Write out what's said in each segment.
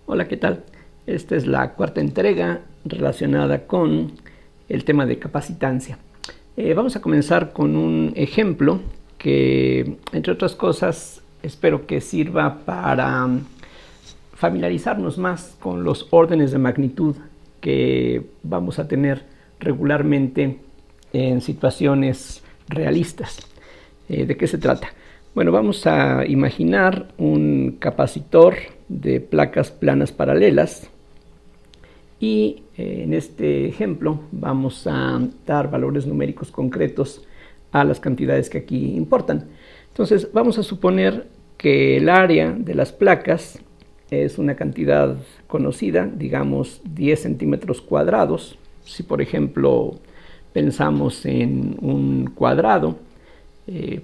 Hola, ¿qué tal? Esta es la cuarta entrega relacionada con el tema de capacitancia. Vamos a comenzar con un ejemplo que, entre otras cosas, espero que sirva para familiarizarnos más con los órdenes de magnitud que vamos a tener regularmente en situaciones realistas. ¿De qué se trata? Bueno, vamos a imaginar un capacitor de placas planas paralelas y en este ejemplo vamos a dar valores numéricos concretos a las cantidades que aquí importan. Entonces vamos a suponer que el área de las placas es una cantidad conocida, digamos 10 centímetros cuadrados. Si por ejemplo pensamos en un cuadrado,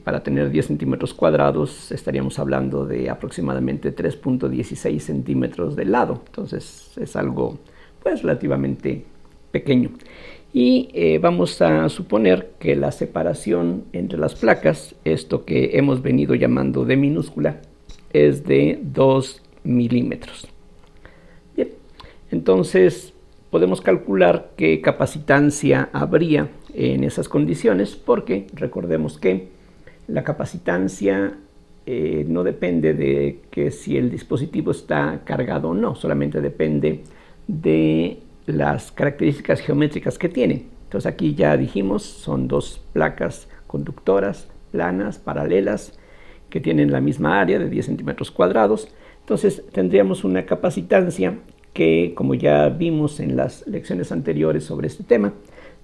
para tener 10 centímetros cuadrados estaríamos hablando de aproximadamente 3.16 centímetros de lado. Entonces es algo pues relativamente pequeño. Y vamos a suponer que la separación entre las placas, esto que hemos venido llamando D minúscula, es de 2 milímetros. Bien, entonces podemos calcular qué capacitancia habría en esas condiciones, porque recordemos que la capacitancia no depende de que si el dispositivo está cargado o no, solamente depende de las características geométricas que tiene. Entonces aquí ya dijimos, son dos placas conductoras planas, paralelas, que tienen la misma área de 10 centímetros cuadrados. Entonces tendríamos una capacitancia que, como ya vimos en las lecciones anteriores sobre este tema,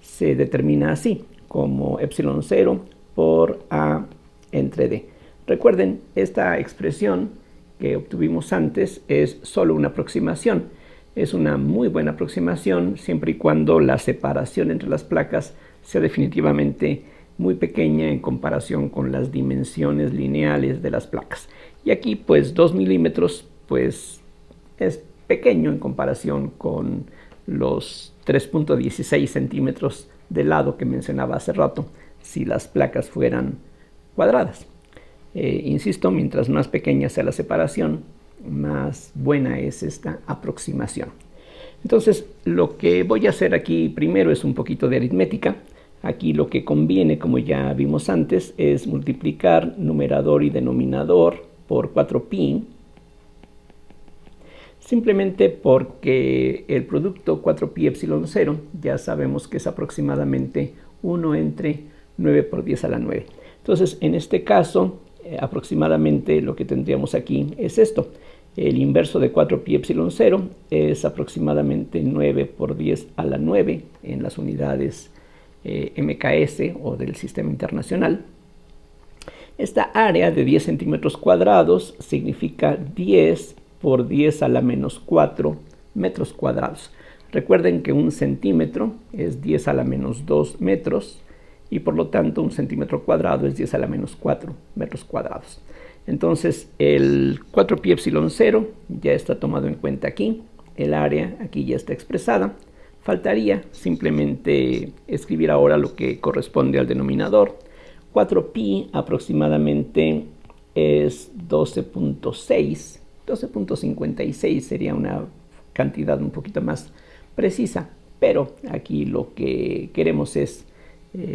se determina así, como epsilon 0 por A entre D. Recuerden, esta expresión que obtuvimos antes es solo una aproximación. Es una muy buena aproximación siempre y cuando la separación entre las placas sea definitivamente muy pequeña en comparación con las dimensiones lineales de las placas. Y aquí pues 2 milímetros pues es pequeño en comparación con los 3.16 centímetros de lado que mencionaba hace rato si las placas fueran cuadradas. Insisto, mientras más pequeña sea la separación, más buena es esta aproximación. Entonces, lo que voy a hacer aquí primero es un poquito de aritmética. Aquí lo que conviene, como ya vimos antes, es multiplicar numerador y denominador por 4pi, simplemente porque el producto 4pi epsilon 0 ya sabemos que es aproximadamente 1 entre 9 por 10 a la 9. Entonces, en este caso, aproximadamente lo que tendríamos aquí es esto. El inverso de 4pi epsilon 0 es aproximadamente 9 por 10 a la 9 en las unidades MKS o del sistema internacional. Esta área de 10 centímetros cuadrados significa 10 por 10 a la menos 4 metros cuadrados. Recuerden que un centímetro es 10 a la menos 2 metros y por lo tanto un centímetro cuadrado es 10 a la menos 4 metros cuadrados. Entonces el 4pi epsilon 0 ya está tomado en cuenta aquí, el área aquí ya está expresada. Faltaría simplemente escribir ahora lo que corresponde al denominador. 4pi aproximadamente es 12.6, 12.56 sería una cantidad un poquito más precisa, pero aquí lo que queremos es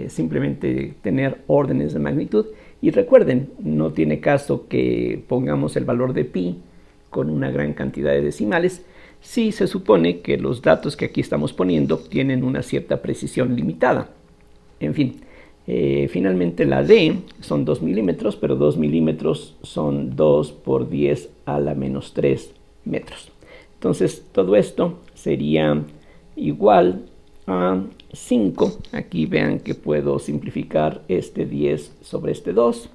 simplemente tener órdenes de magnitud. Y recuerden, no tiene caso que pongamos el valor de pi con una gran cantidad de decimales si se supone que los datos que aquí estamos poniendo tienen una cierta precisión limitada. En fin, finalmente la D son 2 milímetros, pero 2 milímetros son 2 por 10 a la menos 3 metros. Entonces todo esto sería igual a 5. Aquí vean que puedo simplificar este 10 sobre este 2.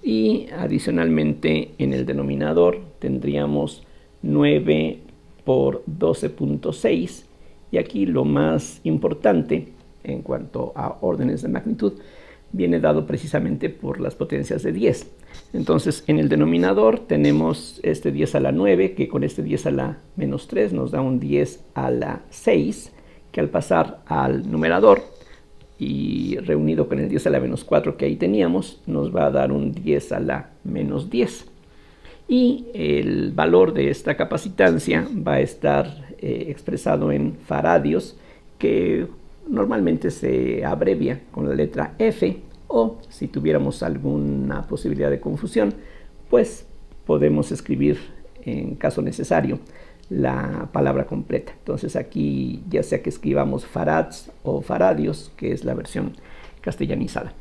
Y adicionalmente en el denominador tendríamos 9 por 12.6. Y aquí lo más importante en cuanto a órdenes de magnitud viene dado precisamente por las potencias de 10. Entonces en el denominador tenemos este 10 a la 9, que con este 10 a la menos 3 nos da un 10 a la 6, que al pasar al numerador y reunido con el 10 a la menos 4 que ahí teníamos, nos va a dar un 10 a la menos 10. y el valor de esta capacitancia va a estar expresado en faradios, que normalmente se abrevia con la letra F, o si tuviéramos alguna posibilidad de confusión, pues podemos escribir en caso necesario la palabra completa. Entonces aquí ya sea que escribamos farads o faradios, que es la versión castellanizada.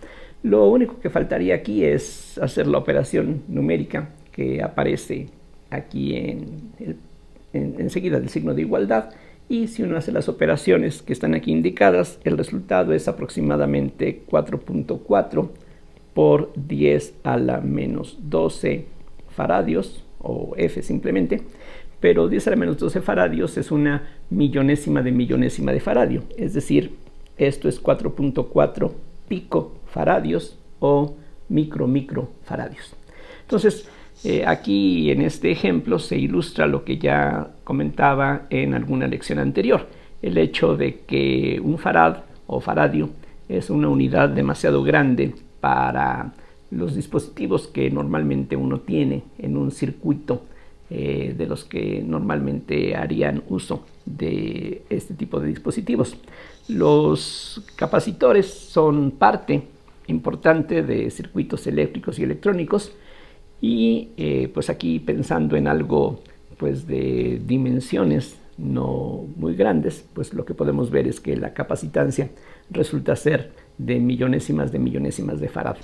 Lo único que faltaría aquí es hacer la operación numérica que aparece aquí enseguida del signo de igualdad, y si uno hace las operaciones que están aquí indicadas, el resultado es aproximadamente 4.4 por 10 a la menos 12 faradios, o F simplemente, pero 10 a la menos 12 faradios es una millonésima de faradio, es decir, esto es 4.4 picofaradios o microfaradios. Entonces, aquí en este ejemplo se ilustra lo que ya comentaba en alguna lección anterior, el hecho de que un farad o faradio es una unidad demasiado grande para los dispositivos que normalmente uno tiene en un circuito de los que normalmente harían uso de este tipo de dispositivos. Los capacitores son parte importante de circuitos eléctricos y electrónicos, y pues aquí pensando en algo pues de dimensiones no muy grandes, pues lo que podemos ver es que la capacitancia resulta ser de millonésimas de farad.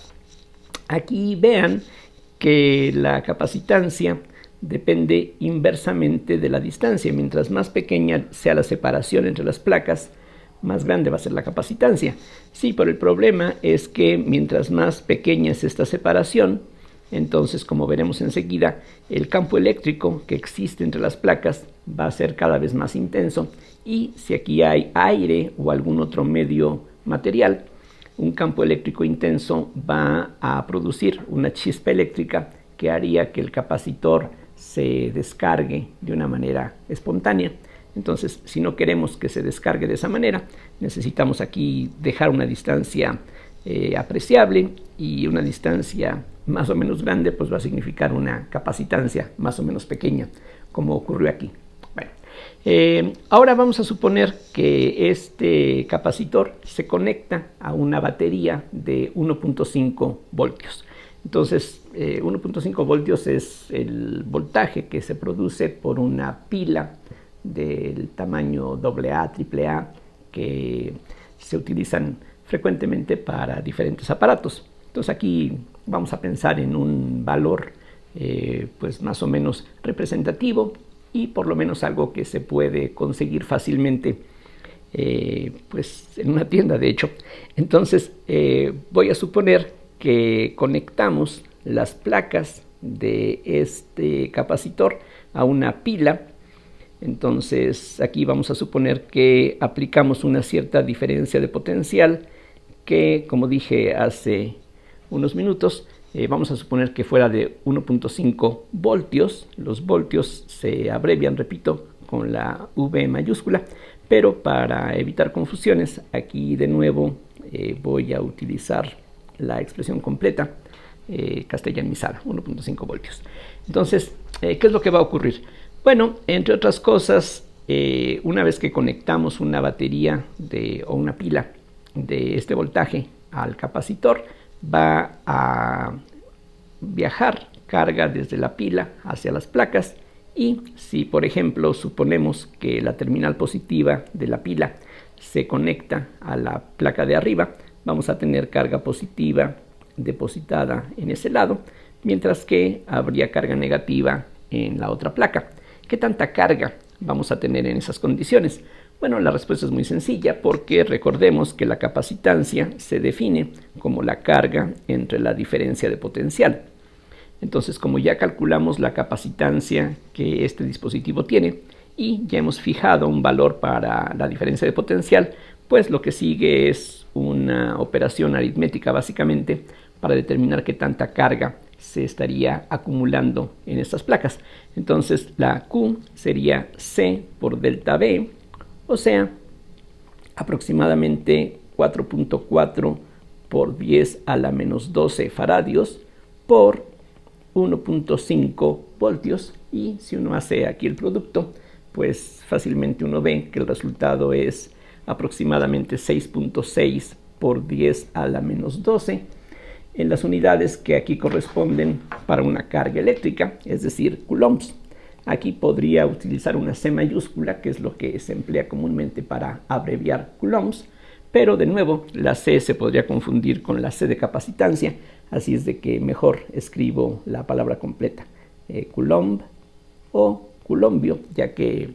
Aquí vean que la capacitancia depende inversamente de la distancia. Mientras más pequeña sea la separación entre las placas, más grande va a ser la capacitancia. Sí, pero el problema es que mientras más pequeña es esta separación, entonces, como veremos enseguida, el campo eléctrico que existe entre las placas va a ser cada vez más intenso, y si aquí hay aire o algún otro medio material, un campo eléctrico intenso va a producir una chispa eléctrica que haría que el capacitor se descargue de una manera espontánea. Entonces, si no queremos que se descargue de esa manera, necesitamos aquí dejar una distancia apreciable, y una distancia más o menos grande pues va a significar una capacitancia más o menos pequeña, como ocurrió aquí. Bueno, ahora vamos a suponer que este capacitor se conecta a una batería de 1.5 voltios. Entonces, 1.5 voltios es el voltaje que se produce por una pila del tamaño AA, AAA, que se utilizan frecuentemente para diferentes aparatos. Entonces aquí vamos a pensar en un valor pues más o menos representativo, y por lo menos algo que se puede conseguir fácilmente pues en una tienda, de hecho. Entonces voy a suponer que conectamos las placas de este capacitor a una pila. Entonces aquí vamos a suponer que aplicamos una cierta diferencia de potencial que, como dije hace unos minutos, vamos a suponer que fuera de 1.5 voltios. Los voltios se abrevian, repito, con la V mayúscula, pero para evitar confusiones, aquí de nuevo voy a utilizar la expresión completa castellanizada, 1.5 voltios. Entonces, ¿qué es lo que va a ocurrir? Bueno, entre otras cosas, una vez que conectamos una batería o una pila de este voltaje al capacitor, va a viajar carga desde la pila hacia las placas, y si por ejemplo suponemos que la terminal positiva de la pila se conecta a la placa de arriba, vamos a tener carga positiva depositada en ese lado, mientras que habría carga negativa en la otra placa. ¿Qué tanta carga vamos a tener en esas condiciones? Bueno, la respuesta es muy sencilla, porque recordemos que la capacitancia se define como la carga entre la diferencia de potencial. Entonces, como ya calculamos la capacitancia que este dispositivo tiene y ya hemos fijado un valor para la diferencia de potencial, pues lo que sigue es una operación aritmética básicamente para determinar qué tanta carga se estaría acumulando en estas placas. Entonces la Q sería C por delta V, o sea, aproximadamente 4.4 por 10 a la menos 12 faradios por 1.5 voltios, y si uno hace aquí el producto, pues fácilmente uno ve que el resultado es aproximadamente 6.6 por 10 a la menos 12 en las unidades que aquí corresponden para una carga eléctrica, es decir, coulombs. Aquí podría utilizar una C mayúscula, que es lo que se emplea comúnmente para abreviar coulombs, pero de nuevo la C se podría confundir con la C de capacitancia, así es de que mejor escribo la palabra completa, coulomb o coulombio, ya que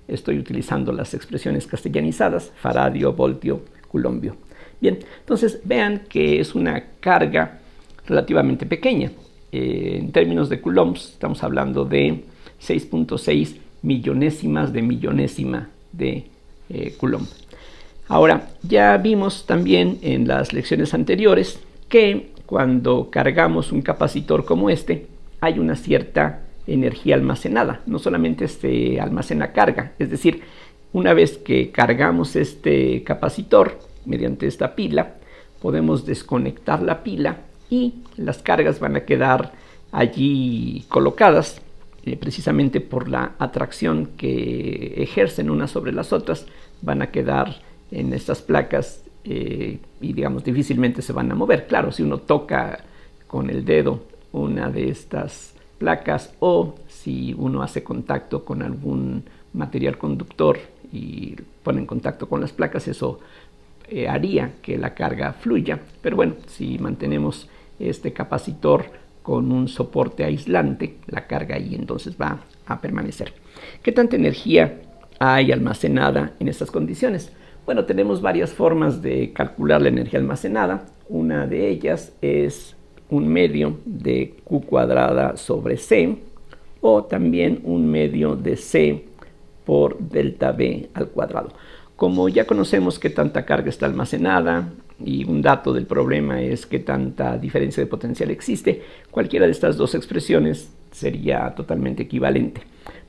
estoy utilizando las expresiones castellanizadas, faradio, voltio, coulombio. Bien, entonces vean que es una carga relativamente pequeña. En términos de coulombs estamos hablando de 6.6 millonésimas de millonésima de coulomb. Ahora, ya vimos también en las lecciones anteriores que cuando cargamos un capacitor como este, hay una cierta energía almacenada. No solamente se almacena carga, es decir, una vez que cargamos este capacitor mediante esta pila, podemos desconectar la pila y las cargas van a quedar allí colocadas precisamente por la atracción que ejercen unas sobre las otras. Van a quedar en estas placas y digamos difícilmente se van a mover. Claro, si uno toca con el dedo una de estas placas o si uno hace contacto con algún material conductor y pone en contacto con las placas, eso haría que la carga fluya. Pero bueno, si mantenemos este capacitor con un soporte aislante, la carga ahí entonces va a permanecer. ¿Qué tanta energía hay almacenada en estas condiciones? Bueno, tenemos varias formas de calcular la energía almacenada. Una de ellas es 1/2 de Q cuadrada sobre C, o también 1/2 de C por delta V al cuadrado. Como ya conocemos qué tanta carga está almacenada y un dato del problema es qué tanta diferencia de potencial existe, cualquiera de estas dos expresiones sería totalmente equivalente.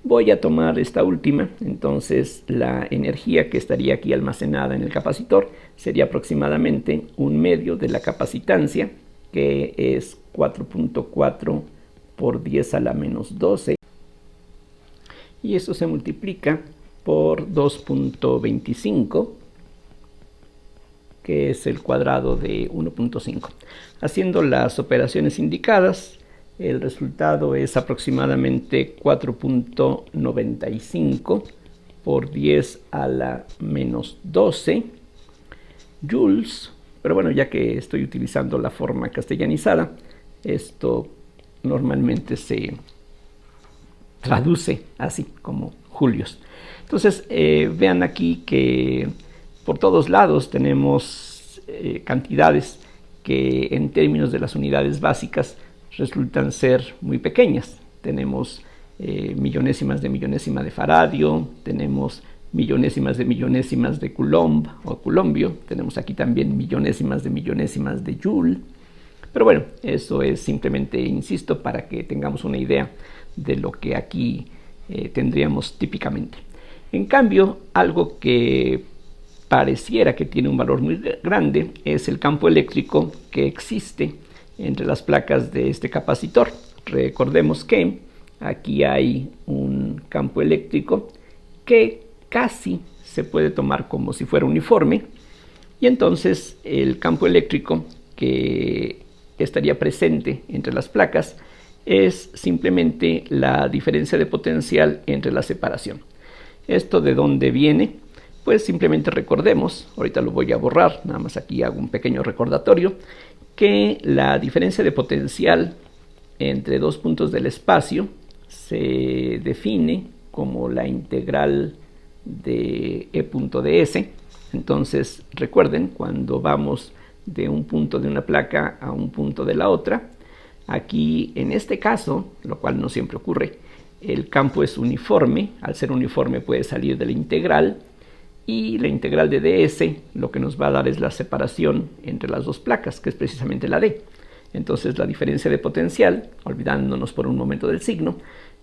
Voy a tomar esta última, entonces la energía que estaría aquí almacenada en el capacitor sería aproximadamente 1/2 de la capacitancia, que es 4.4 por 10 a la menos 12, y esto se multiplica por 2.25, que es el cuadrado de 1.5. Haciendo las operaciones indicadas, el resultado es aproximadamente 4.95 por 10 a la menos 12 joules. Pero bueno, ya que estoy utilizando la forma castellanizada, esto normalmente se traduce así como julios. Entonces vean aquí que por todos lados tenemos cantidades que en términos de las unidades básicas resultan ser muy pequeñas. Tenemos millonésimas de millonésima de faradio, tenemos millonésimas de coulomb o coulombio, tenemos aquí también millonésimas de joule. Pero bueno, eso es simplemente, insisto, para que tengamos una idea de lo que aquí tendríamos típicamente. En cambio, algo que pareciera que tiene un valor muy grande es el campo eléctrico que existe entre las placas de este capacitor. Recordemos que aquí hay un campo eléctrico que casi se puede tomar como si fuera uniforme, y entonces el campo eléctrico que estaría presente entre las placas es simplemente la diferencia de potencial entre la separación. ¿Esto de dónde viene? Pues simplemente recordemos, ahorita lo voy a borrar, nada más aquí hago un pequeño recordatorio, que la diferencia de potencial entre dos puntos del espacio se define como la integral de E punto de S. Entonces recuerden, cuando vamos de un punto de una placa a un punto de la otra, aquí en este caso, lo cual no siempre ocurre, el campo es uniforme. Al ser uniforme puede salir de la integral, y la integral de ds lo que nos va a dar es la separación entre las dos placas, que es precisamente la D. Entonces la diferencia de potencial, olvidándonos por un momento del signo,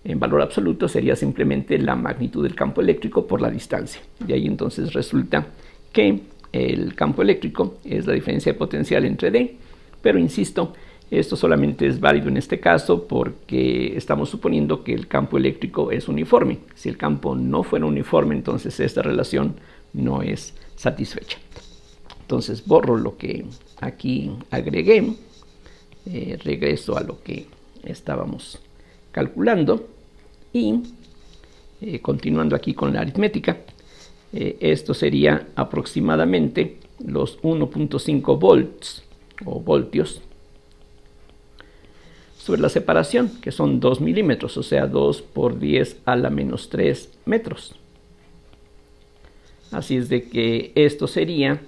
en valor absoluto sería simplemente la magnitud del campo eléctrico por la distancia. De ahí entonces resulta que el campo eléctrico es la diferencia de potencial entre D, pero insisto Esto solamente es válido en este caso porque estamos suponiendo que el campo eléctrico es uniforme. Si el campo no fuera uniforme, entonces esta relación no es satisfecha. Entonces borro lo que aquí agregué, regreso a lo que estábamos calculando y continuando aquí con la aritmética, esto sería aproximadamente los 1.5 volts o voltios sobre la separación, que son 2 milímetros, o sea 2 por 10 a la menos 3 metros. Así es de que esto sería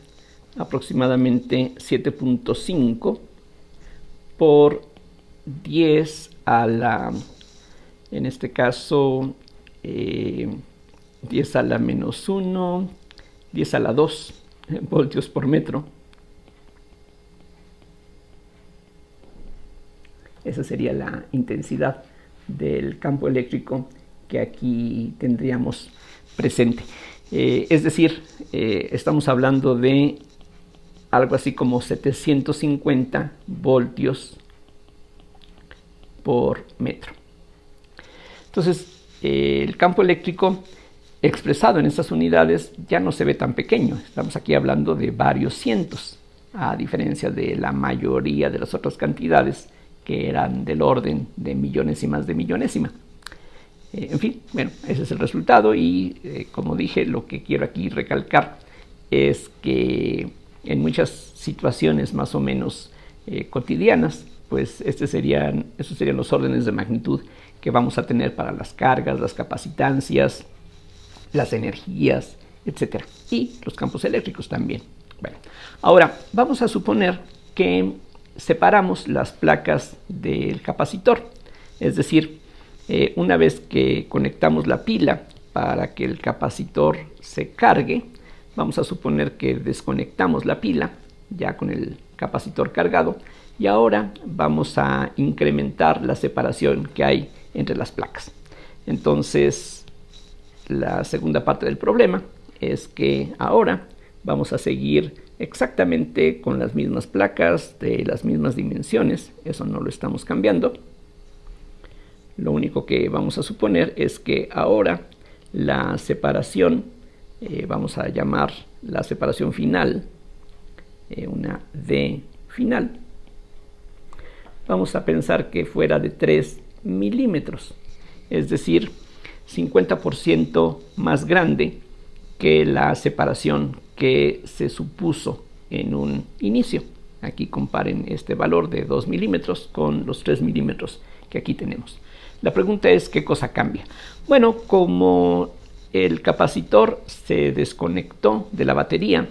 aproximadamente 7.5 por 10 a la, en este caso, 10 a la menos 1, 10 a la 2 voltios por metro. Esa sería la intensidad del campo eléctrico que aquí tendríamos presente. Es decir, estamos hablando de algo así como 750 voltios por metro. Entonces, el campo eléctrico expresado en estas unidades ya no se ve tan pequeño. Estamos aquí hablando de varios cientos, a diferencia de la mayoría de las otras cantidades que eran del orden de millonésimas de millonésima. En fin, bueno, ese es el resultado y como dije, lo que quiero aquí recalcar es que en muchas situaciones más o menos cotidianas, pues esos serían los órdenes de magnitud que vamos a tener para las cargas, las capacitancias, las energías, etc. Y los campos eléctricos también. Bueno, ahora vamos a suponer que separamos las placas del capacitor, es decir, una vez que conectamos la pila para que el capacitor se cargue, vamos a suponer que desconectamos la pila ya con el capacitor cargado y ahora vamos a incrementar la separación que hay entre las placas. Entonces, la segunda parte del problema es que ahora vamos a seguir exactamente con las mismas placas de las mismas dimensiones, eso no lo estamos cambiando. Lo único que vamos a suponer es que ahora la separación, vamos a llamar la separación final, una D final, vamos a pensar que fuera de 3 milímetros, es decir, 50% más grande que la separación que se supuso en un inicio. Aquí comparen este valor de 2 milímetros con los 3 milímetros que aquí tenemos. La pregunta es, ¿qué cosa cambia? Bueno, como el capacitor se desconectó de la batería,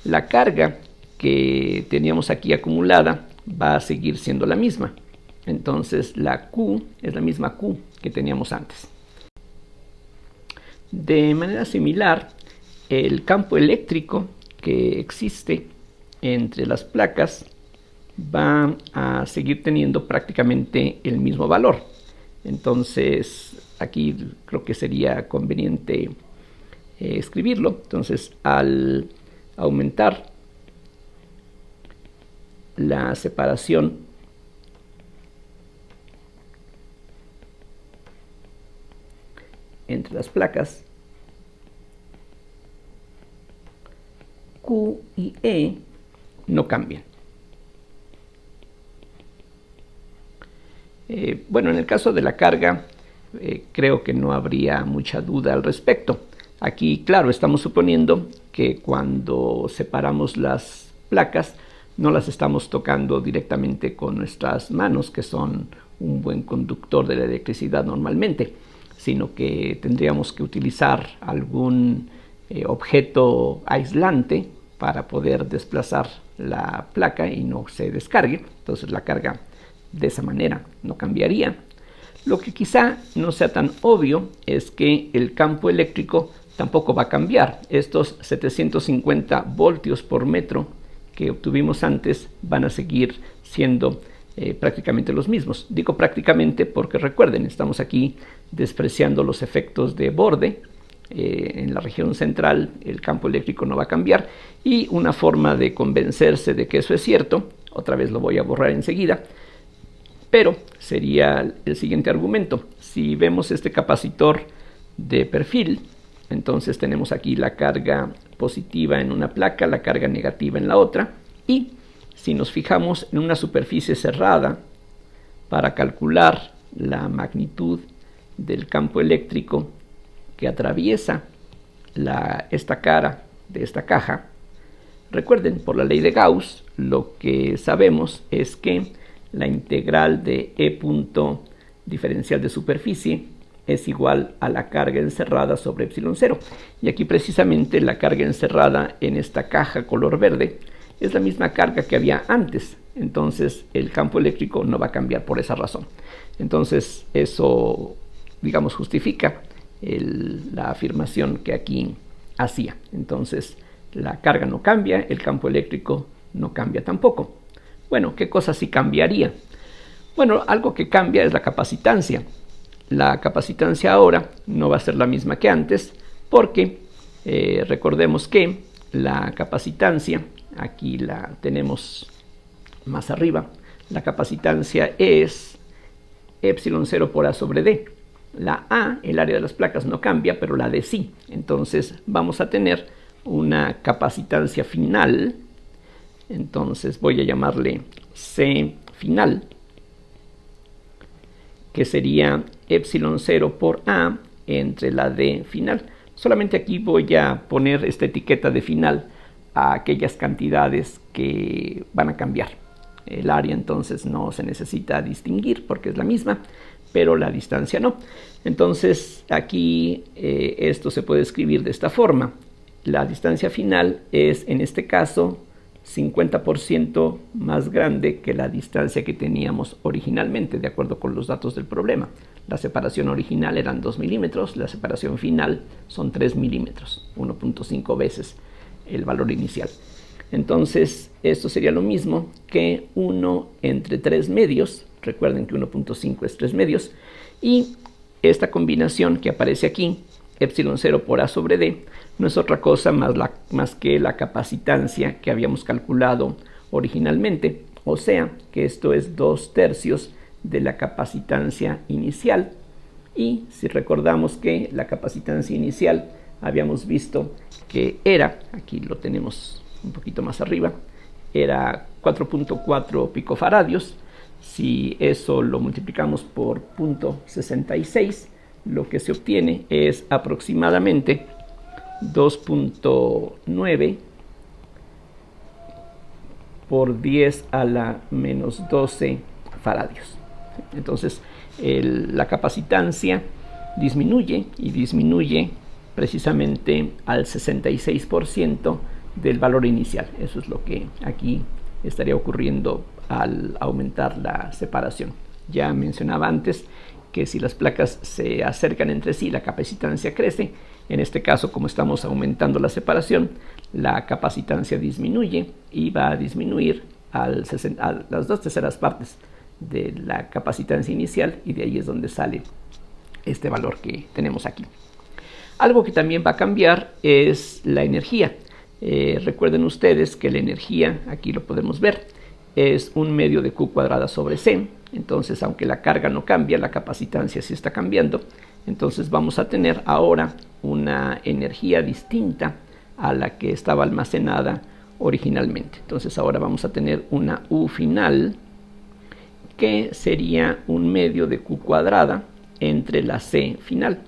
la carga que teníamos aquí acumulada va a seguir siendo la misma. Entonces la Q es la misma Q que teníamos antes. De manera similar, el campo eléctrico que existe entre las placas va a seguir teniendo prácticamente el mismo valor. Entonces, aquí creo que sería conveniente escribirlo. Entonces, al aumentar la separación entre las placas, Q y E no cambian. Bueno, en el caso de la carga, creo que no habría mucha duda al respecto. Aquí, claro, estamos suponiendo que cuando separamos las placas, no las estamos tocando directamente con nuestras manos, que son un buen conductor de la electricidad normalmente, sino que tendríamos que utilizar algún objeto aislante para poder desplazar la placa y no se descargue. Entonces la carga de esa manera no cambiaría. Lo que quizá no sea tan obvio es que el campo eléctrico tampoco va a cambiar. Estos 750 voltios por metro que obtuvimos antes van a seguir siendo prácticamente los mismos. Digo prácticamente porque recuerden, estamos aquí despreciando los efectos de borde. En la región central el campo eléctrico no va a cambiar, y una forma de convencerse de que eso es cierto, otra vez lo voy a borrar enseguida, Pero sería el siguiente argumento. Si vemos este capacitor de perfil, entonces tenemos aquí la carga positiva en una placa, la carga negativa en la otra. Y si nos fijamos en una superficie cerrada, para calcular la magnitud del campo eléctrico que atraviesa esta cara de esta caja, recuerden, por la ley de Gauss, lo que sabemos es que la integral de E punto diferencial de superficie es igual a la carga encerrada sobre epsilon 0. Y aquí precisamente la carga encerrada en esta caja color verde es la misma carga que había antes. Entonces el campo eléctrico no va a cambiar por esa razón. Entonces eso, digamos, justifica la afirmación que aquí hacía. Entonces la carga no cambia, el campo eléctrico no cambia tampoco. Bueno, ¿qué cosa sí cambiaría? Bueno, algo que cambia es la capacitancia. La capacitancia ahora no va a ser la misma que antes porque recordemos que la capacitancia, aquí la tenemos más arriba, la capacitancia es epsilon 0 por A sobre D. La A, el área de las placas, no cambia, pero la D sí. Entonces vamos a tener una capacitancia final. Entonces voy a llamarle C final, que sería epsilon 0 por A entre la D final. Solamente aquí voy a poner esta etiqueta de final a aquellas cantidades que van a cambiar. El área entonces no se necesita distinguir porque es la misma, pero la distancia no. Entonces aquí esto se puede escribir de esta forma. La distancia final es, en este caso, 50% más grande que la distancia que teníamos originalmente, de acuerdo con los datos del problema. La separación original eran 2 milímetros, la separación final son 3 milímetros, 1.5 veces el valor inicial. Entonces, esto sería lo mismo que 1 entre 3 medios. Recuerden que 1.5 es 3 medios. Y esta combinación que aparece aquí, epsilon 0 por A sobre D, no es otra cosa más que la capacitancia que habíamos calculado originalmente. O sea, que esto es 2/3 de la capacitancia inicial. Y si recordamos que la capacitancia inicial habíamos visto que era, aquí lo tenemos un poquito más arriba, era 4.4 picofaradios. Si eso lo multiplicamos por 0.66, lo que se obtiene es aproximadamente 2.9 por 10 a la menos 12 faradios. Entonces la capacitancia disminuye y disminuye precisamente al 66% del valor inicial. Eso es lo que aquí estaría ocurriendo al aumentar la separación. Ya mencionaba antes que si las placas se acercan entre sí, la capacitancia crece. En este caso, como estamos aumentando la separación, la capacitancia disminuye y va a disminuir a las 2/3 partes de la capacitancia inicial, y de ahí es donde sale este valor que tenemos aquí. Algo que también va a cambiar es la energía. Recuerden ustedes que la energía, aquí lo podemos ver, es 1 medio de Q cuadrada sobre C. Entonces, aunque la carga no cambia, la capacitancia sí está cambiando. Entonces vamos a tener ahora una energía distinta a la que estaba almacenada originalmente. Entonces ahora vamos a tener una U final, que sería 1 medio de Q cuadrada entre la C final.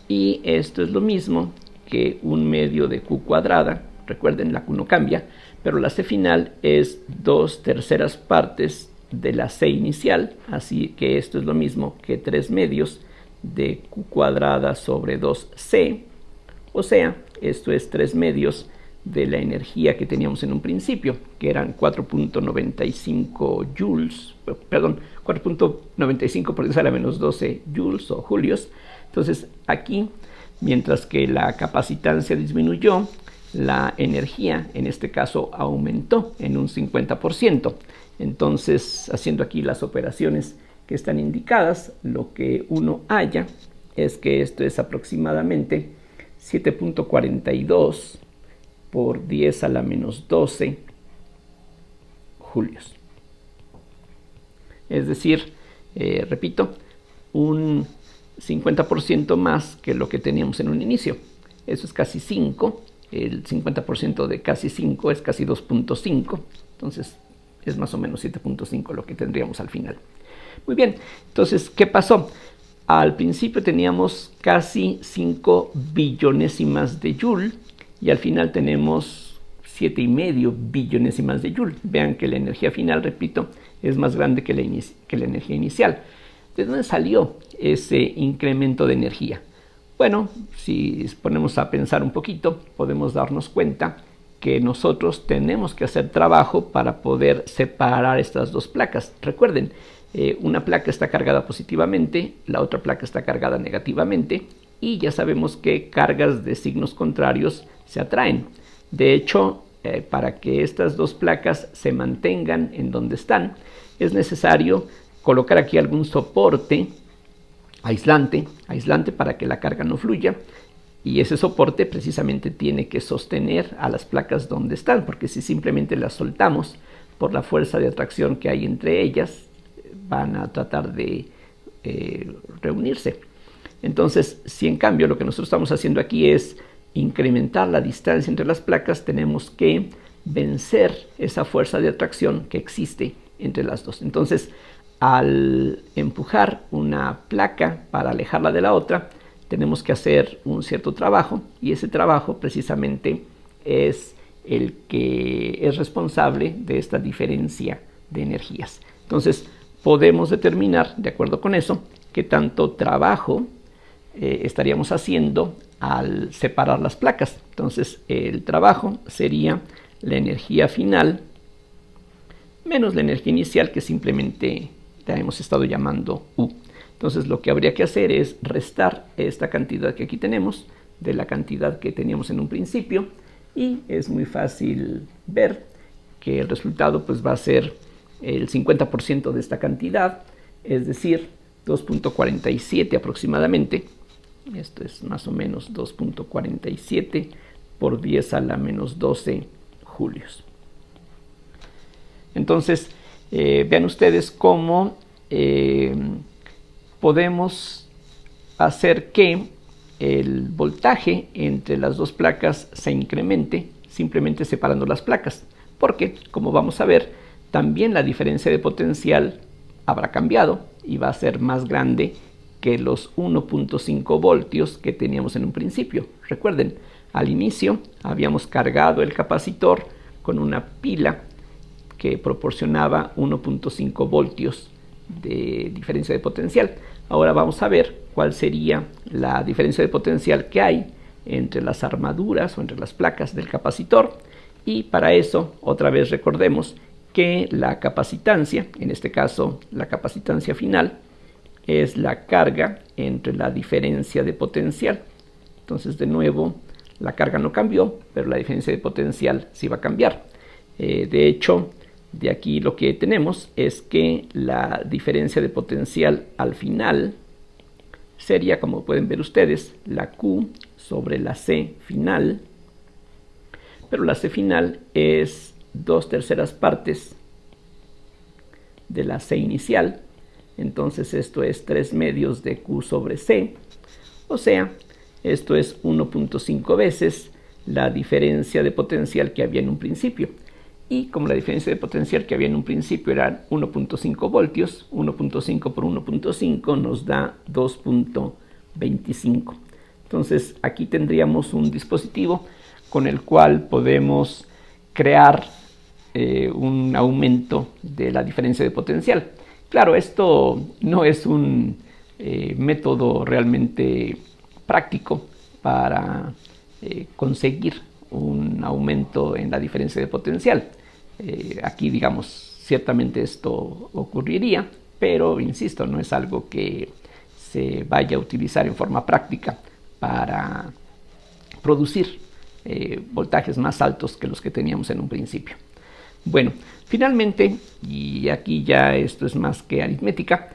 Y esto es lo mismo que 1 medio de Q cuadrada. Recuerden, la Q no cambia, pero la C final es 2/3 partes de la C inicial, así que esto es lo mismo que 3 medios de Q cuadrada sobre 2C, o sea, esto es 3 medios de la energía que teníamos en un principio, que eran 4.95 joules, perdón, 4.95 por 10 a la menos 12 joules o julios. Entonces aquí, mientras que la capacitancia disminuyó, la energía en este caso aumentó en un 50%. Entonces, haciendo aquí las operaciones que están indicadas, lo que uno halla es que esto es aproximadamente 7.42 por 10 a la menos 12 julios. Es decir, repito, un 50% más que lo que teníamos en un inicio. Eso es casi 5. El 50% de casi 5 es casi 2.5. Entonces es más o menos 7.5 lo que tendríamos al final. Muy bien, entonces, ¿qué pasó? Al principio teníamos casi 5 billonésimas de Joule y al final tenemos 7,5 billonésimas de Joule. Vean que la energía final, repito, es más grande que la energía inicial. ¿De dónde salió ese incremento de energía? Bueno, si ponemos a pensar un poquito, podemos darnos cuenta que nosotros tenemos que hacer trabajo para poder separar estas dos placas. Recuerden, una placa está cargada positivamente, la otra placa está cargada negativamente y ya sabemos que cargas de signos contrarios se atraen. De hecho, para que estas dos placas se mantengan en donde están, es necesario colocar aquí algún soporte aislante para que la carga no fluya, y ese soporte precisamente tiene que sostener a las placas donde están, porque si simplemente las soltamos por la fuerza de atracción que hay entre ellas, van a tratar de reunirse. Entonces, si en cambio lo que nosotros estamos haciendo aquí es incrementar la distancia entre las placas, tenemos que vencer esa fuerza de atracción que existe entre las dos. Entonces, al empujar una placa para alejarla de la otra, tenemos que hacer un cierto trabajo, y ese trabajo precisamente es el que es responsable de esta diferencia de energías. Entonces, podemos determinar, de acuerdo con eso, qué tanto trabajo estaríamos haciendo al separar las placas. Entonces, el trabajo sería la energía final menos la energía inicial, que simplemente la hemos estado llamando U. Entonces, lo que habría que hacer es restar esta cantidad que aquí tenemos de la cantidad que teníamos en un principio, y es muy fácil ver que el resultado pues va a ser el 50% de esta cantidad, es decir, 2.47 aproximadamente. Esto es más o menos 2.47 por 10 a la menos 12 julios. Entonces, vean ustedes cómo podemos hacer que el voltaje entre las dos placas se incremente simplemente separando las placas, porque, como vamos a ver, también la diferencia de potencial habrá cambiado y va a ser más grande que los 1.5 voltios que teníamos en un principio. Recuerden, al inicio habíamos cargado el capacitor con una pila que proporcionaba 1.5 voltios de diferencia de potencial. Ahora vamos a ver cuál sería la diferencia de potencial que hay entre las armaduras o entre las placas del capacitor, y para eso otra vez recordemos que la capacitancia, en este caso la capacitancia final, es la carga entre la diferencia de potencial. Entonces, de nuevo, la carga no cambió, pero la diferencia de potencial sí va a cambiar. De hecho, de aquí lo que tenemos es que la diferencia de potencial al final sería, como pueden ver ustedes, la Q sobre la C final, pero la C final es 2/3 partes de la C inicial. Entonces esto es 3/2 de Q sobre C, o sea, esto es 1.5 veces la diferencia de potencial que había en un principio. Y como la diferencia de potencial que había en un principio era 1.5 voltios, 1.5 por 1.5 nos da 2.25. Entonces aquí tendríamos un dispositivo con el cual podemos crear un aumento de la diferencia de potencial. Claro, esto no es un método realmente práctico para conseguir un aumento en la diferencia de potencial. Aquí, digamos, ciertamente esto ocurriría, pero insisto, no es algo que se vaya a utilizar en forma práctica para producir voltajes más altos que los que teníamos en un principio. Bueno, finalmente, y aquí ya esto es más que aritmética,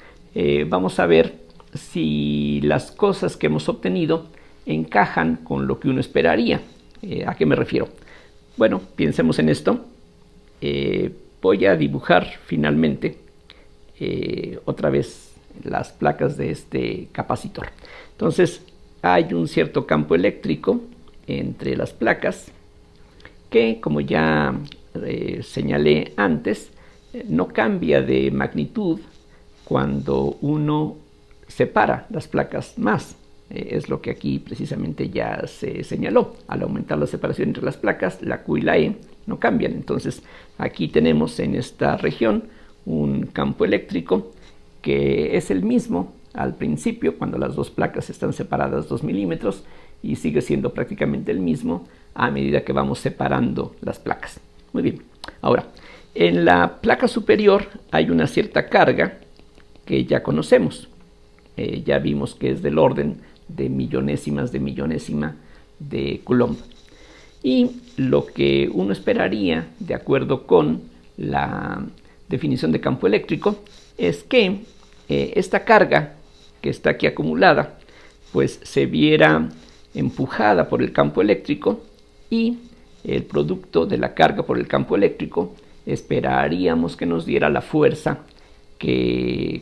vamos a ver si las cosas que hemos obtenido encajan con lo que uno esperaría. ¿A qué me refiero? Bueno, pensemos en esto. Voy a dibujar finalmente otra vez las placas de este capacitor. Entonces hay un cierto campo eléctrico entre las placas que, como ya señalé antes, no cambia de magnitud cuando uno separa las placas más. Es lo que aquí precisamente ya se señaló. Al aumentar la separación entre las placas, la Q y la E no cambian. Entonces aquí tenemos en esta región un campo eléctrico que es el mismo al principio cuando las dos placas están separadas 2 milímetros y sigue siendo prácticamente el mismo a medida que vamos separando las placas. Muy bien. Ahora, en la placa superior hay una cierta carga que ya conocemos. Ya vimos que es del orden de millonésimas de millonésima de Coulomb. Y lo que uno esperaría, de acuerdo con la definición de campo eléctrico, es que esta carga que está aquí acumulada, pues se viera empujada por el campo eléctrico y el producto de la carga por el campo eléctrico esperaríamos que nos diera la fuerza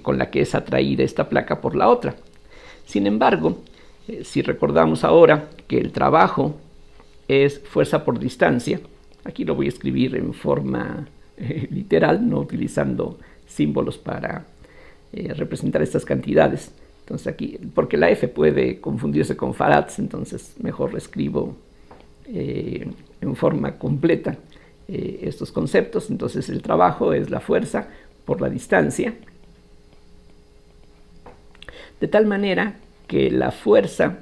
con la que es atraída esta placa por la otra. Sin embargo, si recordamos ahora que el trabajo es fuerza por distancia, aquí lo voy a escribir en forma literal, no utilizando símbolos para representar estas cantidades. Entonces aquí, porque la F puede confundirse con farads, entonces mejor escribo en forma completa estos conceptos. Entonces el trabajo es la fuerza por la distancia, de tal manera que la fuerza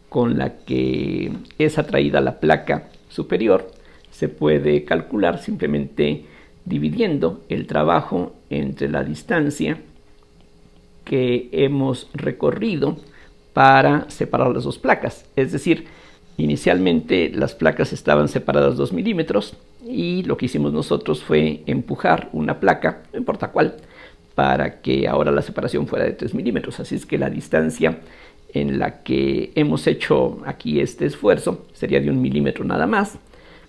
con la que es atraída la placa superior se puede calcular simplemente dividiendo el trabajo entre la distancia que hemos recorrido para separar las dos placas. Es decir, inicialmente las placas estaban separadas 2 milímetros y lo que hicimos nosotros fue empujar una placa, no importa cuál, para que ahora la separación fuera de 3 milímetros. Así es que la distancia en la que hemos hecho aquí este esfuerzo sería de 1 milímetro nada más.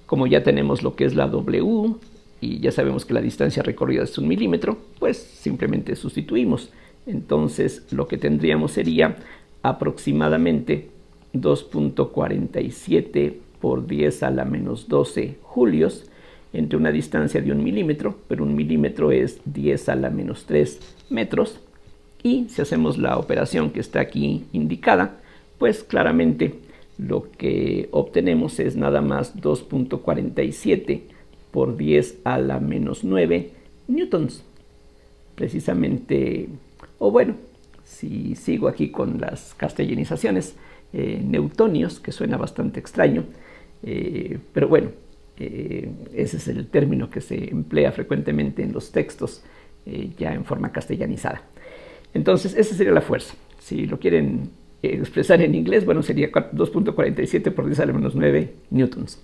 Como ya tenemos lo que es la W y ya sabemos que la distancia recorrida es 1 milímetro, pues simplemente sustituimos. Entonces lo que tendríamos sería aproximadamente 2.47 por 10 a la menos 12 julios entre una distancia de 1 milímetro, pero 1 milímetro es 10 a la menos 3 metros. Y si hacemos la operación que está aquí indicada, pues claramente lo que obtenemos es nada más 2.47 por 10 a la menos 9 newtons. Precisamente, o bueno, si sigo aquí con las castellanizaciones, newtonios, que suena bastante extraño, pero bueno, ese es el término que se emplea frecuentemente en los textos ya en forma castellanizada. Entonces, esa sería la fuerza. Si lo quieren expresar en inglés, bueno, sería 2.47 por 10 a la menos 9 newtons.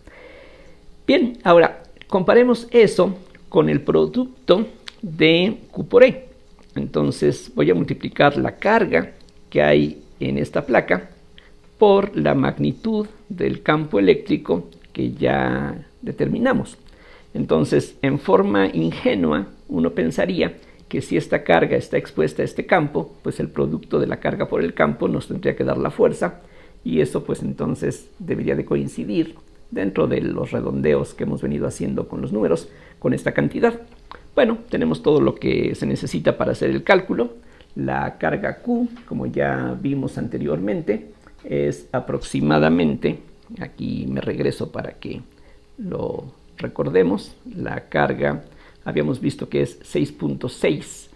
Bien, ahora comparemos eso con el producto de Q por E. Entonces voy a multiplicar la carga que hay en esta placa por la magnitud del campo eléctrico que ya determinamos. Entonces, en forma ingenua, uno pensaría que si esta carga está expuesta a este campo, pues el producto de la carga por el campo nos tendría que dar la fuerza, y eso pues entonces debería de coincidir dentro de los redondeos que hemos venido haciendo con los números, con esta cantidad. Bueno, tenemos todo lo que se necesita para hacer el cálculo. La carga Q, como ya vimos anteriormente, es aproximadamente, aquí me regreso para que lo recordemos, la carga habíamos visto que es 6.6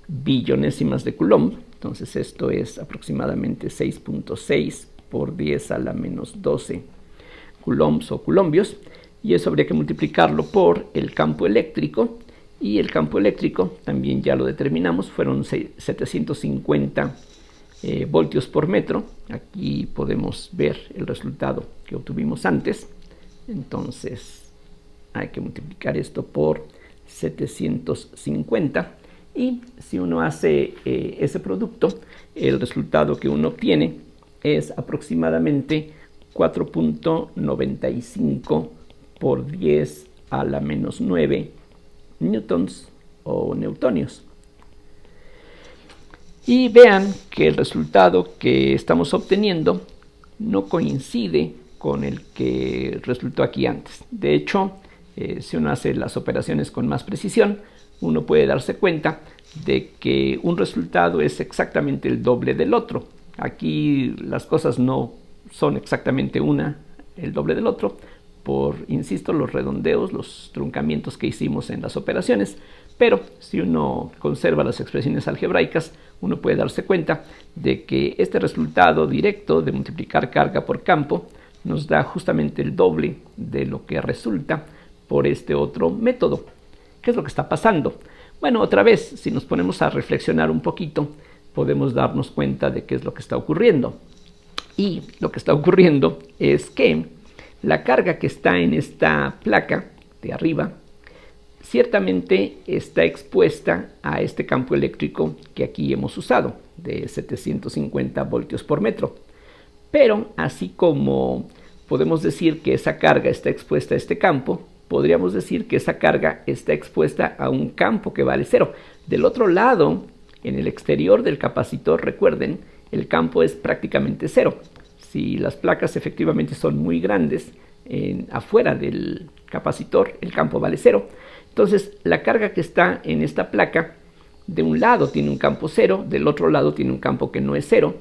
billonésimas de Coulomb. Entonces esto es aproximadamente 6.6 por 10 a la menos 12 coulombs o coulombios, y eso habría que multiplicarlo por el campo eléctrico, y el campo eléctrico también ya lo determinamos, fueron 750 voltios por metro. Aquí podemos ver el resultado que obtuvimos antes. Entonces hay que multiplicar esto por 750, y si uno hace ese producto, el resultado que uno obtiene es aproximadamente 4.95 por 10 a la menos 9 newtons o newtonios. Y vean que el resultado que estamos obteniendo no coincide con el que resultó aquí antes. De hecho, si uno hace las operaciones con más precisión, uno puede darse cuenta de que un resultado es exactamente el doble del otro. Aquí las cosas no son exactamente el doble del otro, por, insisto, los redondeos, los truncamientos que hicimos en las operaciones. Pero si uno conserva las expresiones algebraicas, uno puede darse cuenta de que este resultado directo de multiplicar carga por campo nos da justamente el doble de lo que resulta por este otro método. ¿Qué es lo que está pasando? Bueno, otra vez, si nos ponemos a reflexionar un poquito, podemos darnos cuenta de qué es lo que está ocurriendo. Y lo que está ocurriendo es que la carga que está en esta placa de arriba ciertamente está expuesta a este campo eléctrico que aquí hemos usado, de 750 voltios por metro. Pero así como podemos decir que esa carga está expuesta a este campo, podríamos decir que esa carga está expuesta a un campo que vale cero. Del otro lado, en el exterior del capacitor, recuerden, el campo es prácticamente cero. Si las placas efectivamente son muy grandes, afuera del capacitor el campo vale cero. Entonces la carga que está en esta placa, de un lado tiene un campo cero, del otro lado tiene un campo que no es cero.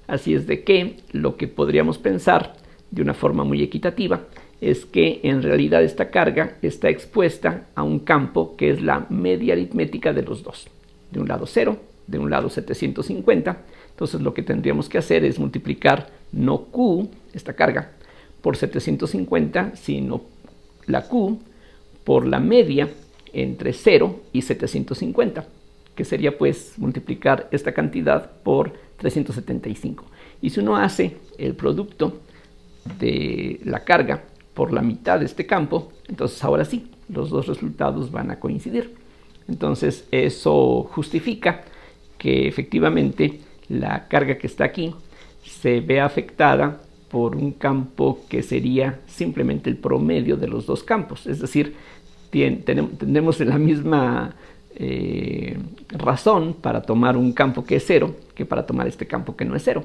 Así es de que lo que podríamos pensar de una forma muy equitativa es que en realidad esta carga está expuesta a un campo que es la media aritmética de los dos. De un lado 0, de un lado 750. Entonces lo que tendríamos que hacer es multiplicar no Q, esta carga, por 750, sino la Q por la media entre 0 y 750, que sería pues multiplicar esta cantidad por 375. Y si uno hace el producto de la carga por la mitad de este campo, entonces ahora sí, los dos resultados van a coincidir. Entonces eso justifica que efectivamente la carga que está aquí se ve afectada por un campo que sería simplemente el promedio de los dos campos. Es decir, tenemos la misma razón para tomar un campo que es cero que para tomar este campo que no es cero.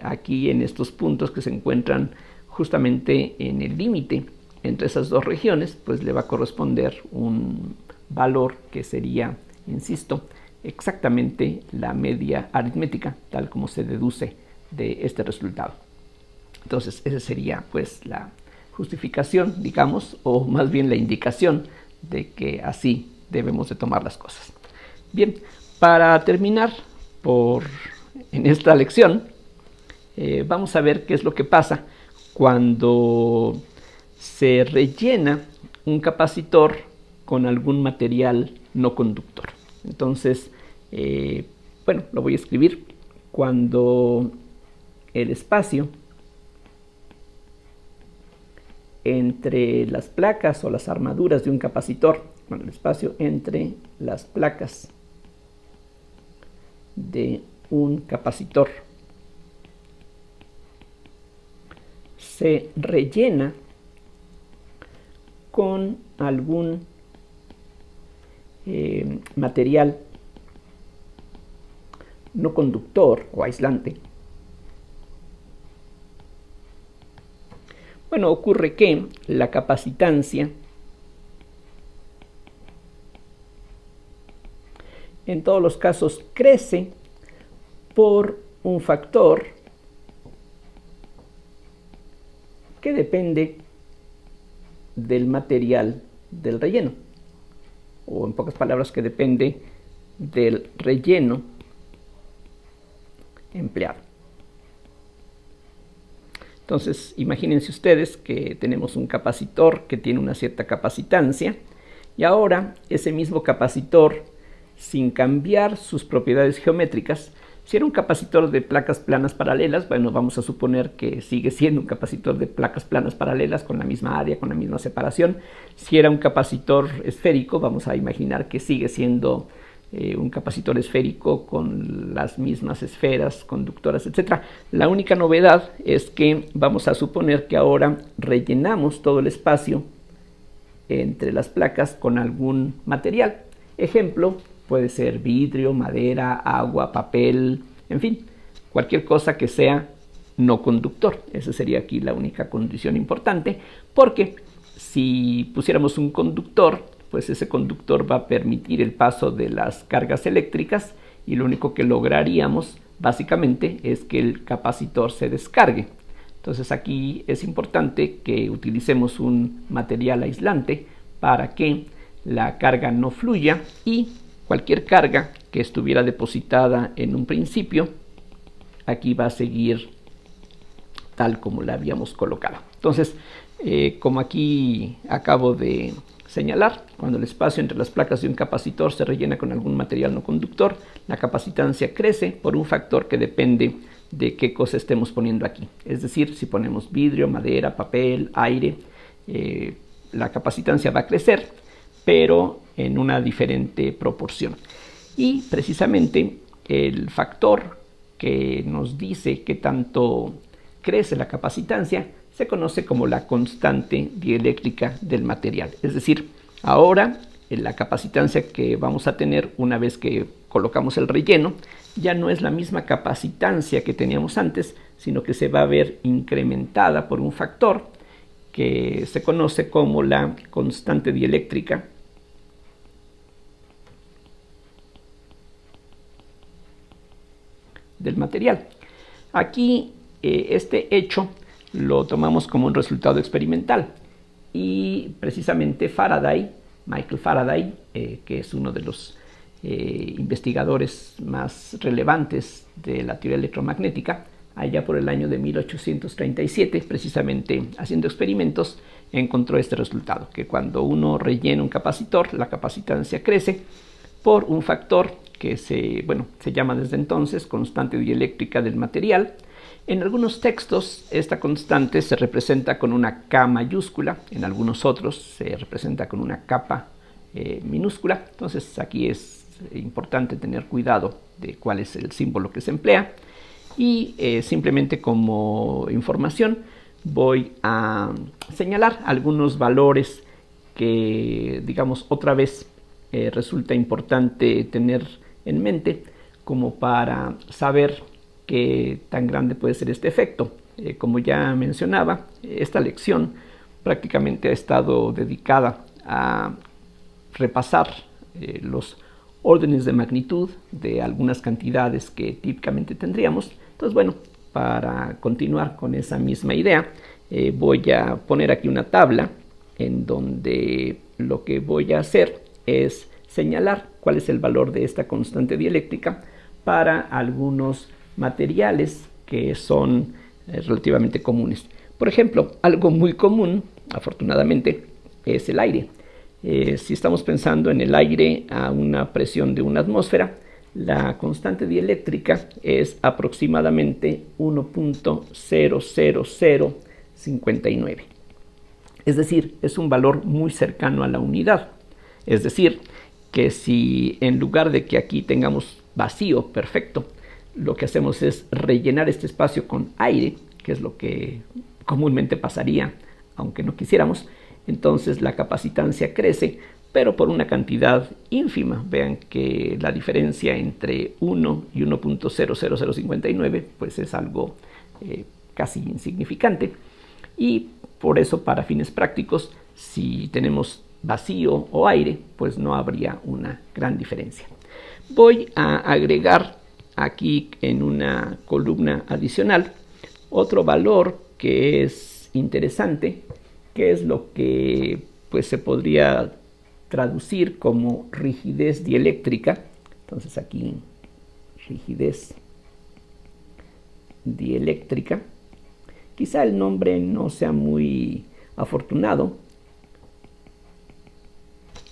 Aquí en estos puntos que se encuentran justamente en el límite entre esas dos regiones, pues le va a corresponder un valor que sería, insisto, exactamente la media aritmética, tal como se deduce de este resultado. Entonces esa sería pues la justificación, digamos, o más bien la indicación de que así debemos de tomar las cosas. Bien, para terminar en esta lección, vamos a ver qué es lo que pasa cuando se rellena un capacitor con algún material no conductor. Entonces, bueno, lo voy a escribir. Cuando el espacio entre las placas o las armaduras de un capacitor, bueno, el espacio entre las placas de un capacitor se rellena con algún material no conductor o aislante. Bueno, ocurre que la capacitancia en todos los casos crece por un factor que depende del material del relleno, o en pocas palabras que depende del relleno empleado. Entonces, imagínense ustedes que tenemos un capacitor que tiene una cierta capacitancia y ahora ese mismo capacitor, sin cambiar sus propiedades geométricas, si era un capacitor de placas planas paralelas, bueno, vamos a suponer que sigue siendo un capacitor de placas planas paralelas con la misma área, con la misma separación. Si era un capacitor esférico, vamos a imaginar que sigue siendo un capacitor esférico con las mismas esferas conductoras, etc. La única novedad es que vamos a suponer que ahora rellenamos todo el espacio entre las placas con algún material. Ejemplo, puede ser vidrio, madera, agua, papel, en fin, cualquier cosa que sea no conductor. Esa sería aquí la única condición importante, porque si pusiéramos un conductor, pues ese conductor va a permitir el paso de las cargas eléctricas y lo único que lograríamos básicamente es que el capacitor se descargue. Entonces aquí es importante que utilicemos un material aislante para que la carga no fluya y cualquier carga que estuviera depositada en un principio aquí va a seguir tal como la habíamos colocado. Entonces, como aquí acabo de señalar, cuando el espacio entre las placas de un capacitor se rellena con algún material no conductor, la capacitancia crece por un factor que depende de qué cosa estemos poniendo aquí. Es decir, si ponemos vidrio, madera, papel, aire, la capacitancia va a crecer, pero en una diferente proporción. Y precisamente el factor que nos dice qué tanto crece la capacitancia se conoce como la constante dieléctrica del material. Es decir, ahora la capacitancia que vamos a tener una vez que colocamos el relleno ya no es la misma capacitancia que teníamos antes, sino que se va a ver incrementada por un factor que se conoce como la constante dieléctrica del material. Aquí este hecho lo tomamos como un resultado experimental y precisamente Michael Faraday, que es uno de los investigadores más relevantes de la teoría electromagnética, allá por el año de 1837, precisamente haciendo experimentos, encontró este resultado, que cuando uno rellena un capacitor, la capacitancia crece por un factor que se llama desde entonces constante dieléctrica del material. En algunos textos esta constante se representa con una K mayúscula, en algunos otros se representa con una K minúscula. Entonces aquí es importante tener cuidado de cuál es el símbolo que se emplea. Y simplemente como información voy a señalar algunos valores que, digamos, otra vez resulta importante tener en mente como para saber qué tan grande puede ser este efecto. Como ya mencionaba, esta lección prácticamente ha estado dedicada a repasar los órdenes de magnitud de algunas cantidades que típicamente tendríamos. Entonces, bueno, para continuar con esa misma idea, voy a poner aquí una tabla en donde lo que voy a hacer es señalar cuál es el valor de esta constante dieléctrica para algunos materiales que son relativamente comunes. Por ejemplo, algo muy común, afortunadamente, es el aire. Si estamos pensando en el aire a una presión de una atmósfera, la constante dieléctrica es aproximadamente 1.00059. Es decir, es un valor muy cercano a la unidad. Es decir, que si en lugar de que aquí tengamos vacío perfecto, lo que hacemos es rellenar este espacio con aire, que es lo que comúnmente pasaría, aunque no quisiéramos, entonces la capacitancia crece, pero por una cantidad ínfima. Vean que la diferencia entre 1 y 1.00059 pues es algo casi insignificante, y por eso, para fines prácticos, si tenemos vacío o aire, pues no habría una gran diferencia. Voy a agregar aquí en una columna adicional otro valor que es interesante, que es lo que pues se podría traducir como rigidez dieléctrica. Entonces aquí rigidez dieléctrica. Quizá el nombre no sea muy afortunado,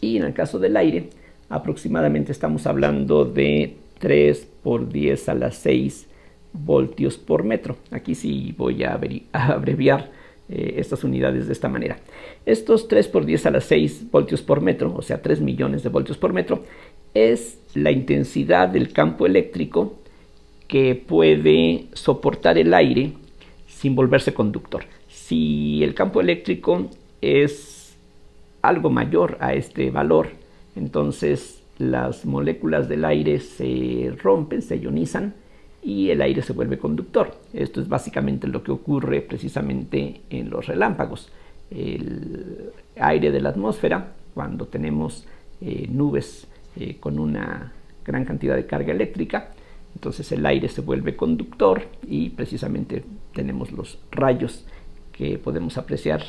y en el caso del aire aproximadamente estamos hablando de 3 por 10 a la 6 voltios por metro. Aquí sí voy a abreviar estas unidades de esta manera. Estos 3 por 10 a la 6 voltios por metro, o sea 3 millones de voltios por metro, es la intensidad del campo eléctrico que puede soportar el aire sin volverse conductor. Si el campo eléctrico es algo mayor a este valor, entonces las moléculas del aire se rompen, se ionizan y el aire se vuelve conductor. Esto es básicamente lo que ocurre precisamente en los relámpagos. El aire de la atmósfera, cuando tenemos nubes con una gran cantidad de carga eléctrica, entonces el aire se vuelve conductor y precisamente tenemos los rayos que podemos apreciar,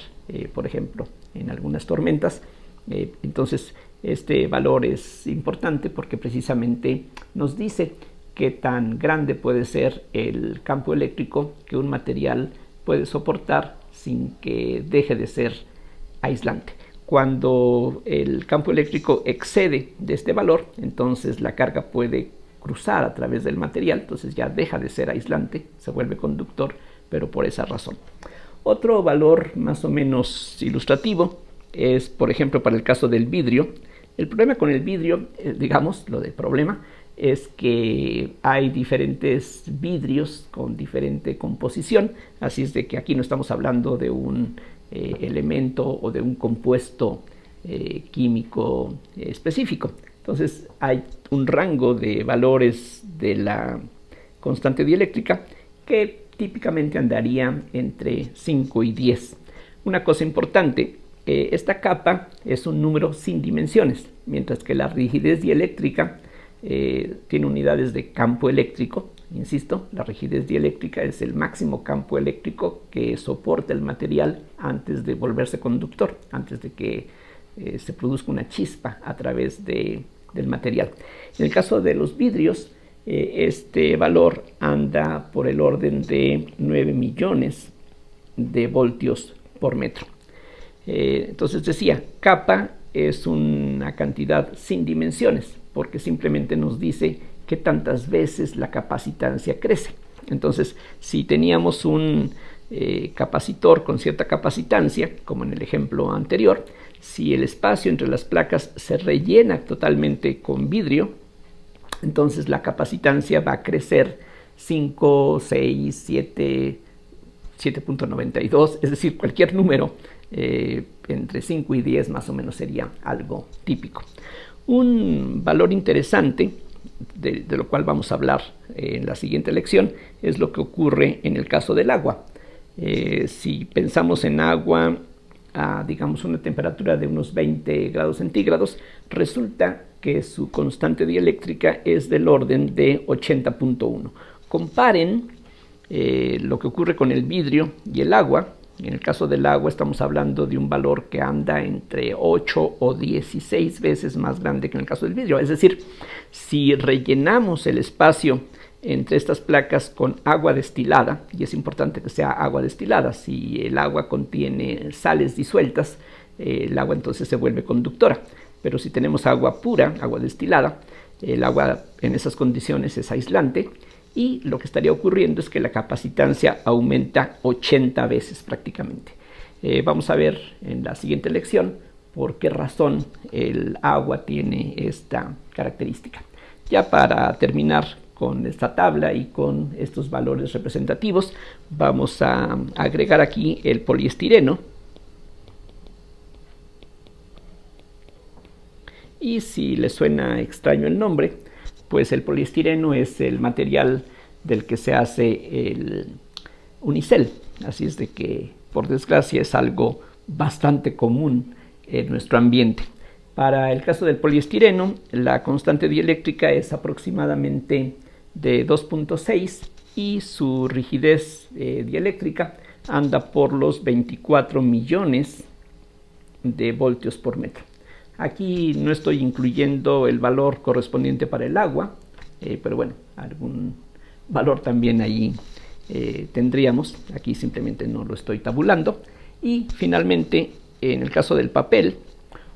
por ejemplo, en algunas tormentas. Entonces este valor es importante porque precisamente nos dice qué tan grande puede ser el campo eléctrico que un material puede soportar sin que deje de ser aislante. Cuando el campo eléctrico excede de este valor, entonces la carga puede cruzar a través del material, entonces ya deja de ser aislante, se vuelve conductor, pero por esa razón. Otro valor más o menos ilustrativo es, por ejemplo, para el caso del vidrio. El problema con el vidrio, digamos, lo del problema, es que hay diferentes vidrios con diferente composición, así es de que aquí no estamos hablando de un elemento o de un compuesto químico específico. Entonces hay un rango de valores de la constante dieléctrica que típicamente andaría entre 5 y 10. Una cosa importante, esta capa es un número sin dimensiones, mientras que la rigidez dieléctrica tiene unidades de campo eléctrico. Insisto, la rigidez dieléctrica es el máximo campo eléctrico que soporta el material antes de volverse conductor, antes de que se produzca una chispa a través del material. En el caso de los vidrios, este valor anda por el orden de 9 millones de voltios por metro. Entonces decía, capa es una cantidad sin dimensiones, porque simplemente nos dice qué tantas veces la capacitancia crece. Entonces, si teníamos un capacitor con cierta capacitancia, como en el ejemplo anterior, si el espacio entre las placas se rellena totalmente con vidrio, entonces la capacitancia va a crecer 5, 6, 7, 7.92, es decir, cualquier número entre 5 y 10 más o menos sería algo típico. Un valor interesante de lo cual vamos a hablar en la siguiente lección es lo que ocurre en el caso del agua. Si pensamos en agua a, digamos, una temperatura de unos 20 grados centígrados, resulta que su constante dieléctrica es del orden de 80.1. Comparen lo que ocurre con el vidrio y el agua. En el caso del agua estamos hablando de un valor que anda entre 8 o 16 veces más grande que en el caso del vidrio. Es decir, si rellenamos el espacio entre estas placas con agua destilada, y es importante que sea agua destilada, si el agua contiene sales disueltas, el agua entonces se vuelve conductora. Pero si tenemos agua pura, agua destilada, el agua en esas condiciones es aislante, y lo que estaría ocurriendo es que la capacitancia aumenta 80 veces prácticamente. Vamos a ver en la siguiente lección por qué razón el agua tiene esta característica. Ya para terminar con esta tabla y con estos valores representativos, vamos a agregar aquí el poliestireno. Y si les suena extraño el nombre, pues el poliestireno es el material del que se hace el unicel. Así es de que, por desgracia, es algo bastante común en nuestro ambiente. Para el caso del poliestireno, la constante dieléctrica es aproximadamente de 2.6 y su rigidez dieléctrica anda por los 24 millones de voltios por metro. Aquí no estoy incluyendo el valor correspondiente para el agua, pero bueno, algún valor también ahí tendríamos. Aquí simplemente no lo estoy tabulando. Y finalmente, en el caso del papel,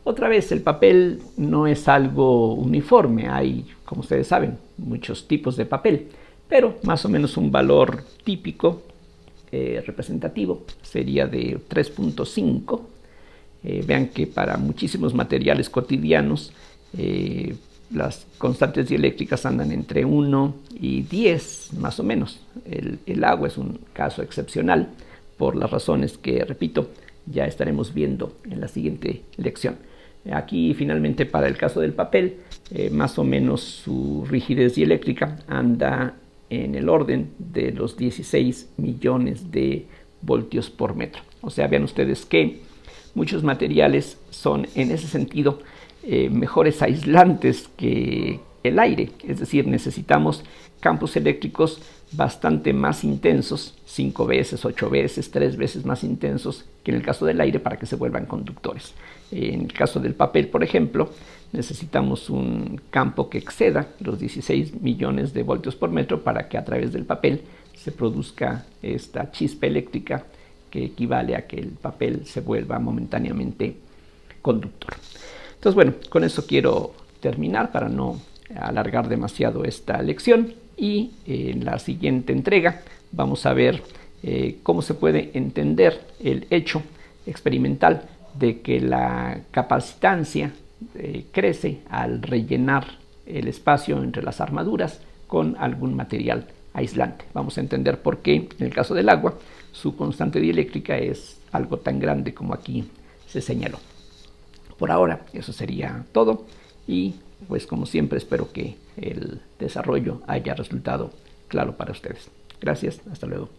otra vez el papel no es algo uniforme. Hay, como ustedes saben, muchos tipos de papel, pero más o menos un valor típico representativo sería de 3.5. Vean que para muchísimos materiales cotidianos las constantes dieléctricas andan entre 1 y 10 más o menos. El agua es un caso excepcional por las razones que, repito, ya estaremos viendo en la siguiente lección. Aquí finalmente para el caso del papel, más o menos su rigidez dieléctrica anda en el orden de los 16 millones de voltios por metro. O sea, vean ustedes que muchos materiales son en ese sentido mejores aislantes que el aire, es decir, necesitamos campos eléctricos bastante más intensos, 5 veces, 8 veces, 3 veces más intensos que en el caso del aire para que se vuelvan conductores. En el caso del papel, por ejemplo, necesitamos un campo que exceda los 16 millones de voltios por metro para que a través del papel se produzca esta chispa eléctrica que equivale a que el papel se vuelva momentáneamente conductor. Entonces, bueno, con eso quiero terminar para no alargar demasiado esta lección, y en la siguiente entrega vamos a ver cómo se puede entender el hecho experimental de que la capacitancia crece al rellenar el espacio entre las armaduras con algún material aislante. Vamos a entender por qué en el caso del agua su constante dieléctrica es algo tan grande como aquí se señaló. Por ahora eso sería todo, y pues como siempre espero que el desarrollo haya resultado claro para ustedes. Gracias, hasta luego.